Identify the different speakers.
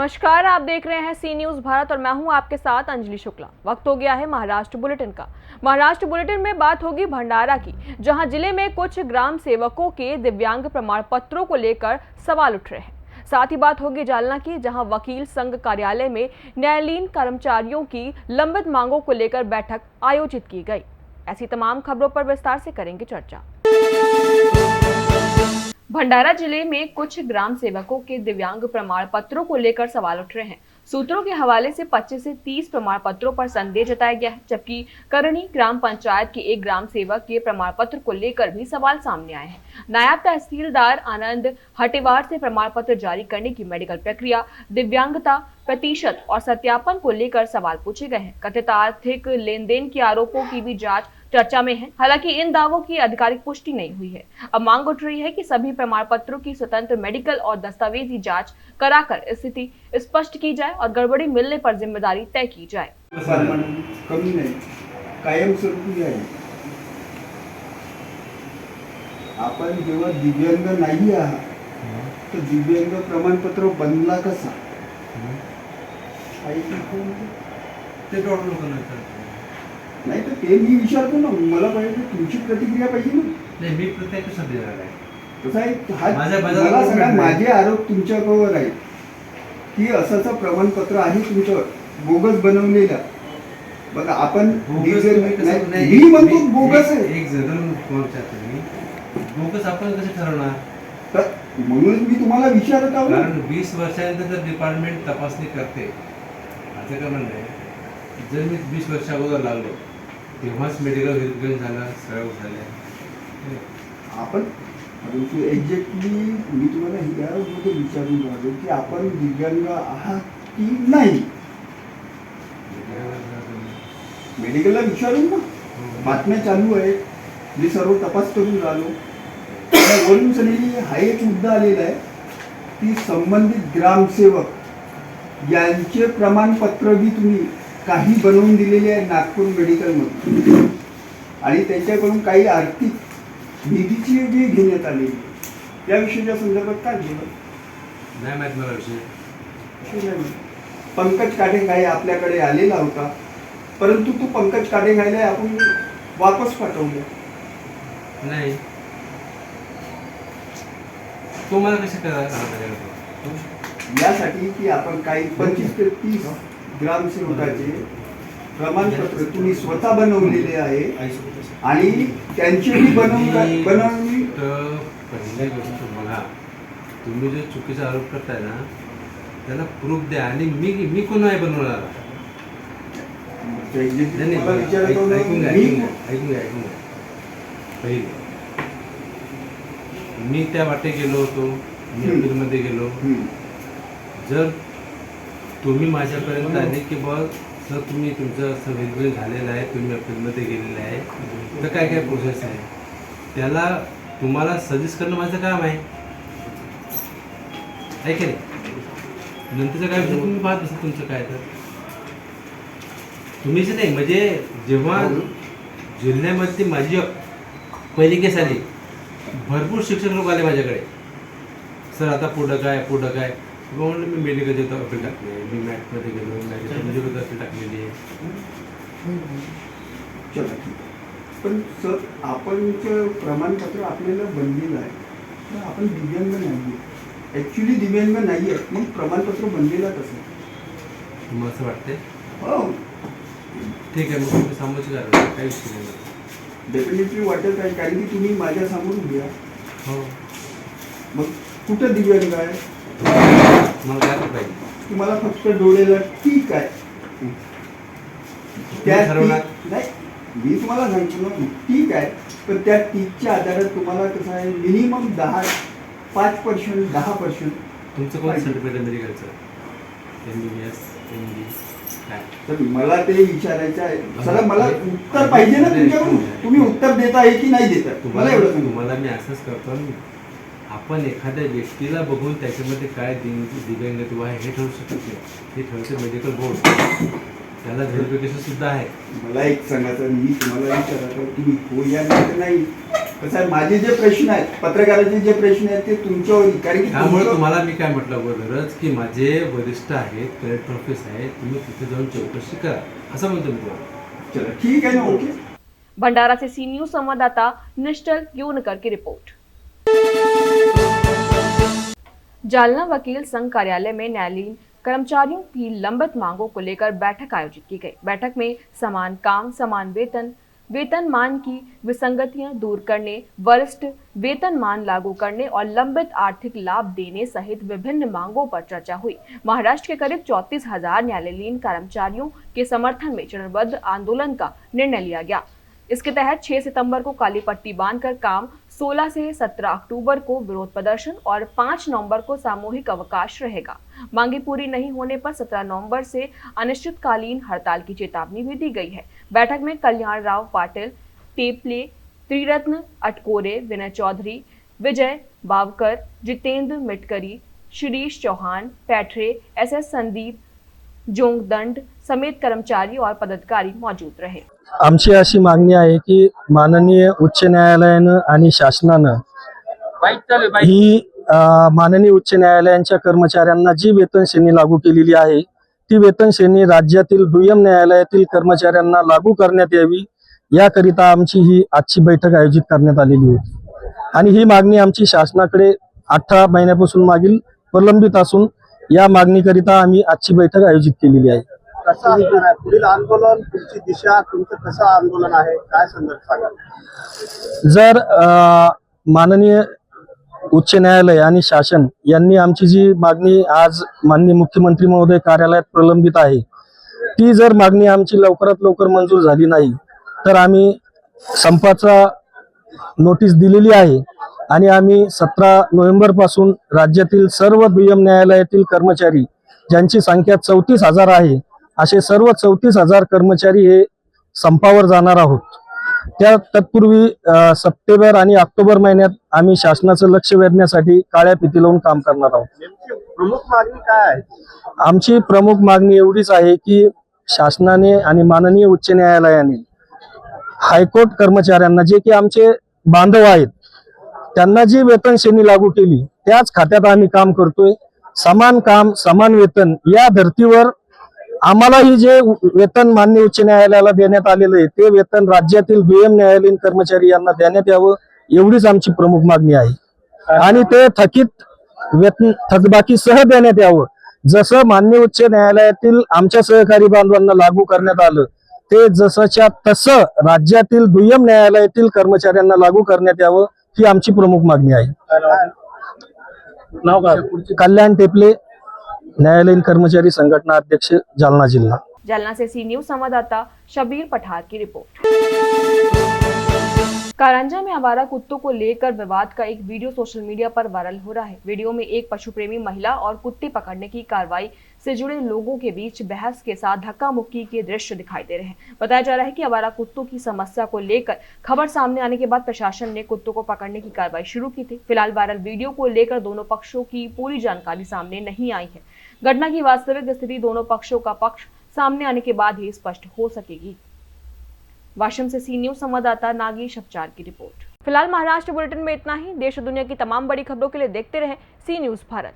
Speaker 1: नमस्कार, आप देख रहे हैं सी न्यूज भारत और मैं हूं आपके साथ अंजलि शुक्ला। वक्त हो गया है महाराष्ट्र बुलेटिन का। महाराष्ट्र बुलेटिन में बात होगी भंडारा की, जहां जिले में कुछ ग्राम सेवकों के दिव्यांग प्रमाण पत्रों को लेकर सवाल उठ रहे हैं। साथ ही बात होगी जालना की, जहां वकील संघ कार्यालय में न्यायालयीन कर्मचारियों की लंबित मांगों को लेकर बैठक आयोजित की गई। ऐसी तमाम खबरों पर विस्तार से करेंगे चर्चा। भंडारा जिले में कुछ ग्राम सेवकों के दिव्यांग प्रमाण पत्रों को लेकर सवाल उठ रहे हैं। सूत्रों के हवाले से 25 से 30 प्रमाण पत्रों पर संदेह जताया गया है, जबकि करणी ग्राम पंचायत के एक ग्राम सेवक के प्रमाण पत्र को लेकर भी सवाल सामने आए हैं। नायब तहसीलदार आनंद हटेवार से प्रमाण पत्र जारी करने की मेडिकल प्रक्रिया, दिव्यांगता प्रतिशत और सत्यापन को लेकर सवाल पूछे गए हैं। कथित आर्थिक लेन देन के आरोपों की भी जांच चर्चा में है। हालांकि इन दावों की आधिकारिक पुष्टि नहीं हुई है। अब मांग उठ रही है कि सभी प्रमाण पत्रों की स्वतंत्र मेडिकल और दस्तावेजी जांच कराकर स्थिति स्पष्ट की जाए और गड़बड़ी मिलने पर जिम्मेदारी तय की जाए।
Speaker 2: कमी नाही, कायमस्वरूपी आहे। आपण जेव्हा दिव्यांग नाही आहात तर दिव्यांग प्रमाणपत्र बनला कसा?
Speaker 3: ते डॉक्टर लोकांना
Speaker 2: नाही तर ते मी विचारतो ना, मला पाहिजे तुमची प्रतिक्रिया पाहिजे ना।
Speaker 3: नाही, मी प्रत्येक कसं देणार आहे?
Speaker 2: कसं आहे हा
Speaker 3: माझ्या
Speaker 2: मला सांगा, माझे आरोप तुमच्यावर आहेत की असंचं प्रमाणपत्र आहे तुमच्यावर बोगस बनवलेलं। बघा आपण मी म्हणतो बोगस आहे,
Speaker 3: एक जण कोणच्या तुम्ही बोगस आपण कसे ठरवणार?
Speaker 2: तर म्हणून मी तुम्हाला विचारत आहोत,
Speaker 3: कारण 20 वर्षानंतर जर डिपार्टमेंट तपासणी करते असं का म्हणणं आहे? जर मी 20 वर्षा अगोदर लागलो तेव्हाच मेडिकल व्हेरिफिकेशन झालं, सगळं झालं
Speaker 2: आपण परंतु एक्झॅक्टली मी तुम्हाला याबद्दल विचारून राहिलो की आपण दिव्यांग आहात की नाही। मेडिकलला विचारून ना, बातम्या चालू आहेत, मी सर्व तपास करून राहिलो। वरून सनी हा एक मुद्दा आलेला आहे की संबंधित ग्रामसेवक यांचे प्रमाणपत्र बी तुम्ही काही बनवून दिलेले आहे नागपूर मेडिकलमध्ये आणि त्यांच्याकडून काही आर्थिक निधीची बी घेण्यात आलेली आहे। या विषयाच्या संदर्भात काय बोलत
Speaker 3: नाही माहीत मला विषय।
Speaker 2: पंकज काटेंगाई आपल्याकडे आलेला होता, परंतु तो पंकज काटेंगाईला आपण वापस पाठवलं
Speaker 3: नाही। तो मला कसं करायला
Speaker 2: यासाठी की आपण काही 25 ते 30 ग्रामसेवकाचे प्रमाणपत्र तुम्ही स्वतः बनवलेले आहे आणि त्यांचेही बनवणी
Speaker 3: पहिली गोष्ट बघा, तुम्ही जो चुकीचा आरोप करताय ना त्याला प्रूफ द्या आणि मी कोण आहे बनवणार? ऐकून घ्या पहिले मी त्या वाटे गेलो होतो, मी अपीलमध्ये गेलो। जर तुम्ही माझ्यापर्यंत आले की बघ सर तुम्ही तुमचं असं वेगवेगळं झालेलं आहे, तुम्ही अपीलमध्ये गेलेलं आहे, तर काय काय प्रोसेस आहे त्याला तुम्हाला सजेस्ट करणं माझं काम आहे की नाही? नंतरचं काय विषय तुम्ही पाहत असेल तुमचं काय, तर तुम्हीच नाही म्हणजे जेव्हा जिल्ह्यामध्ये माझी पहिली केस आली भरपूर शिक्षक लोक आले माझ्याकडे, सर आता पुढं काय म्हणून मी मेडिकलचे अपील टाकले, मी मॅथमध्ये गेलो, मॅथमध्ये अपील टाकलेली आहे।
Speaker 2: पण सर आपण प्रमाणपत्र आपल्याला बनलेलं आहे, तर आपण दिव्यांग नाही, ॲक्च्युली दिव्यांग नाही आहे, मग प्रमाणपत्र बनलेलं कसं?
Speaker 3: तुम्हाला असं वाटतंय?
Speaker 2: हो
Speaker 3: ठीक आहे, मग तुम्ही समोरची करा, काही विषय नाही।
Speaker 2: डेफिनेटली वाटत आहे, कारण की तुम्ही माझ्या समोर उभे आहात।
Speaker 3: हो,
Speaker 2: मग कुठं दिव्यांग आहे?
Speaker 3: मला काय पाहिजे?
Speaker 2: तुम्हाला फक्त डोळ्याला ठीक आहे नाही, मी तुम्हाला सांगतो ना ठीक आहे, पण त्या टीकच्या आधारात तुम्हाला कसं आहे मिनिमम 5% 10%
Speaker 3: तुमचं कोण सर्टिफिकेट आहे मेडिकलचं? MBBS, MD काय?
Speaker 2: तर मला ते विचारायचं आहे सर, मला उत्तर पाहिजे ना तुमच्याकडून, तुम्ही उत्तर देता आहे की नाही देता मला एवढं
Speaker 3: तुम्हाला मी असंच करतो। आपण एखाद्या व्यक्तीला बघून त्याच्यामध्ये काय दिव्यांगत्व आहे हे ठरवू शकत नाही, हे ठरवते मेडिकल बोर्ड, त्याला व्हेरिफिकेशन सुद्धा आहे।
Speaker 2: मला एक सांगायचं, मी तुम्हाला विचारायचं तुम्ही हो या नाही कसं आहे, माझे जे प्रश्न आहेत, पत्रकाराचे जे प्रश्न आहेत ते तुमच्यावर, कारण की
Speaker 3: त्यामुळे
Speaker 2: तुमचं-
Speaker 3: तुम्हाला मी काय म्हटलं अगोदरच की माझे वरिष्ठ आहेत, कलेक्टर ऑफिस आहे, तुम्ही तिथे जाऊन चौकशी करा असं म्हणतो मी तुम्हाला.
Speaker 2: चला ठीक है ना, ओके.
Speaker 1: भंडारा से सी न्यूज संवाददाता निश्चल यूनकर की रिपोर्ट। जालना वकील संघ कार्यालय में न्यायालयीन कर्मचारियों की लंबित मांगों को लेकर बैठक आयोजित की गई। बैठक में समान काम समान वेतन, वेतनमान की विसंगतियां दूर करने, वरिष्ठ वेतनमान लागू करने और लंबित आर्थिक लाभ देने सहित विभिन्न मांगों पर चर्चा हुई। महाराष्ट्र के करीब 34,000 न्यायालयीन कर्मचारियों के समर्थन में चरणबद्ध आंदोलन का निर्णय लिया गया। इसके तहत 6 सितंबर को काली पट्टी बांधकर काम, 16 से 17 अक्टूबर को विरोध प्रदर्शन और 5 नवंबर को सामूहिक अवकाश रहेगा। मांगे पूरी नहीं होने पर 17 नवंबर से अनिश्चितकालीन हड़ताल की चेतावनी भी दी गई है। बैठक में कल्याण राव पाटिल, टेपले, त्रिरत्न अटकोरे, विनय चौधरी, विजय बावकर, जितेंद्र मिटकरी, शिरीष चौहान, पैठरे, SS संदीप, जोंगदंड समेत कर्मचारी और पदाधिकारी मौजूद रहे।
Speaker 4: आमची अशी मागणी आहे की माननीय उच्च न्यायालयानं आणि शासनानं ही माननीय उच्च न्यायालयांच्या कर्मचाऱ्यांना जी वेतन श्रेणी लागू केलेली आहे ती वेतन श्रेणी राज्यातील दुय्यम न्यायालयातील कर्मचाऱ्यांना लागू करण्यात यावी, याकरिता आमची ही आजची बैठक आयोजित करण्यात आलेली होती। आणि ही मागणी आमची शासनाकडे 18 महिन्यापासून मागील प्रलंबित असून या मागणीकरिता आम्ही आजची बैठक आयोजित केलेली आहे।
Speaker 5: कसं असणार आहे पुढील आंदोलन, पुढची दिशा, तुमचं कसं आंदोलन आहे, काय संदर्भ सांगा?
Speaker 4: जर माननीय उच्च न्यायालय आणि शासन यांनी आमची जी मागणी आज माननीय मुख्यमंत्री महोदय कार्यालयात प्रलंबित आहे ती जर मागणी आमची लवकरात लवकर मंजूर झाली नाही तर आम्ही संपाचा नोटीस दिलेली आहे आणि आम्ही 17 नोव्हेंबर पासून राज्यातील सर्व दुय्यम न्यायालयातील कर्मचारी ज्यांची संख्या 34,000 आहे असे सर्व 34,000 कर्मचारी हे संपावर जाणार आहोत। त्या तत्पूर्वी सप्टेंबर आणि ऑक्टोबर महिन्यात आम्ही शासनाचं लक्ष वेधण्यासाठी काळ्या फिती लावून काम करणार आहोत।
Speaker 5: नेमकी प्रमुख मागणी काय आहे?
Speaker 4: आमची प्रमुख मागणी एवढीच आहे की शासनाने आणि माननीय उच्च न्यायालयाने हायकोर्ट कर्मचाऱ्यांना जे की आमचे बांधव आहेत त्यांना जी वेतन श्रेणी लागू केली त्याच खात्यात आम्ही काम करतोय। समान काम समान वेतन या धर्तीवर आम्हालाही जे वेतन माननीय उच्च न्यायालयाला देण्यात आलेलं आहे ते वेतन राज्यातील दुय्यम न्यायालयीन कर्मचारी यांना देण्यात यावं एवढीच आमची प्रमुख मागणी आहे। आणि ते थकीत वेतन थकबाकी सह देण्यात यावं, जसं माननीय उच्च न्यायालयातील आमच्या सहकारी बांधवांना लागू करण्यात आलं ते जसंच्या तसं राज्यातील दुय्यम न्यायालयातील कर्मचाऱ्यांना लागू करण्यात यावं ही आमची प्रमुख मागणी आहे।
Speaker 5: नाव काय?
Speaker 4: कल्याण टेपले, न्यायालयीन कर्मचारी संघटना अध्यक्ष, जालना जिल्हा।
Speaker 1: जालना से सी न्यूज संवाददाता शबीर पठार की रिपोर्ट। कारंजा में आवारा कुत्तों को लेकर विवाद का एक वीडियो सोशल मीडिया पर वायरल हो रहा है। वीडियो में एक पशु प्रेमी महिला और कुत्ते पकड़ने की कार्रवाई से जुड़े लोगों के बीच बहस के साथ धक्का मुक्की के दृश्य दिखाई दे रहे हैं। बताया जा रहा है कि आवारा कुत्तों की समस्या को लेकर खबर सामने आने के बाद प्रशासन ने कुत्तों को पकड़ने की कार्रवाई शुरू की थी। फिलहाल वायरल वीडियो को लेकर दोनों पक्षों की पूरी जानकारी सामने नहीं आई है। घटना की वास्तविक स्थिति दोनों पक्षों का पक्ष सामने आने के बाद ही स्पष्ट हो सकेगी। वाशिम से सी न्यूज संवाददाता नागेश अपचार की रिपोर्ट। फिलहाल महाराष्ट्र बुलेटिन में इतना ही। देश और दुनिया की तमाम बड़ी खबरों के लिए देखते रहे सी न्यूज भारत।